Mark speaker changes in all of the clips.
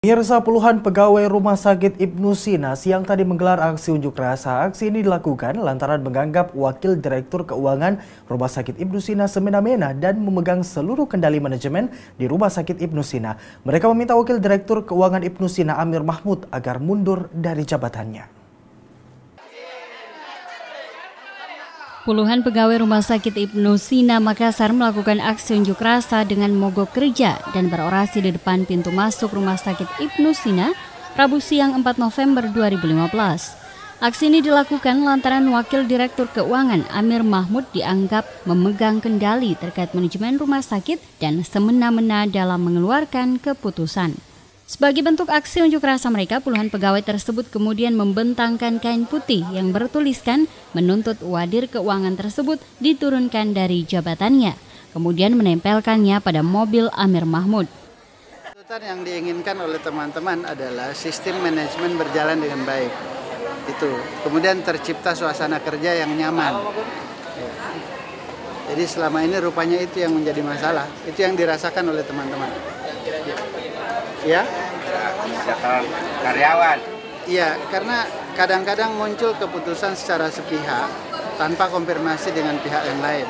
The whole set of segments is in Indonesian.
Speaker 1: Pemirsa, puluhan pegawai Rumah Sakit Ibnu Sina siang tadi menggelar aksi unjuk rasa. Aksi ini dilakukan lantaran menganggap Wakil Direktur Keuangan Rumah Sakit Ibnu Sina semena-mena dan memegang seluruh kendali manajemen di Rumah Sakit Ibnu Sina. Mereka meminta Wakil Direktur Keuangan Ibnu Sina Amir Mahmud agar mundur dari jabatannya.
Speaker 2: Puluhan pegawai Rumah Sakit Ibnu Sina Makassar melakukan aksi unjuk rasa dengan mogok kerja dan berorasi di depan pintu masuk Rumah Sakit Ibnu Sina Rabu siang 4 November 2015. Aksi ini dilakukan lantaran Wakil Direktur Keuangan Amir Mahmud dianggap memegang kendali terkait manajemen rumah sakit dan semena-mena dalam mengeluarkan keputusan. Sebagai bentuk aksi unjuk rasa mereka, puluhan pegawai tersebut kemudian membentangkan kain putih yang bertuliskan menuntut wadir keuangan tersebut diturunkan dari jabatannya, kemudian menempelkannya pada mobil Amir Mahmud.
Speaker 3: Tuntutan yang diinginkan oleh teman-teman adalah sistem manajemen berjalan dengan baik. Itu. Kemudian tercipta suasana kerja yang nyaman. Jadi selama ini rupanya itu yang menjadi masalah. Itu yang dirasakan oleh teman-teman. Ya,
Speaker 4: karyawan.
Speaker 3: Iya, karena kadang-kadang muncul keputusan secara sepihak tanpa konfirmasi dengan pihak yang lain.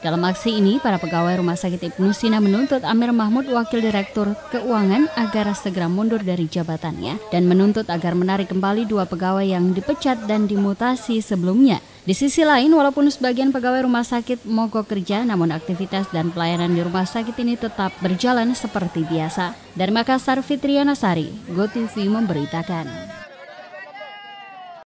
Speaker 2: Dalam aksi ini, para pegawai Rumah Sakit Ibnu Sina menuntut Amir Mahmud, Wakil Direktur Keuangan, agar segera mundur dari jabatannya dan menuntut agar menarik kembali 2 pegawai yang dipecat dan dimutasi sebelumnya. Di sisi lain, walaupun sebagian pegawai rumah sakit mogok kerja, namun aktivitas dan pelayanan di rumah sakit ini tetap berjalan seperti biasa. Dari Makassar, Fitriana Sari, GoTV memberitakan.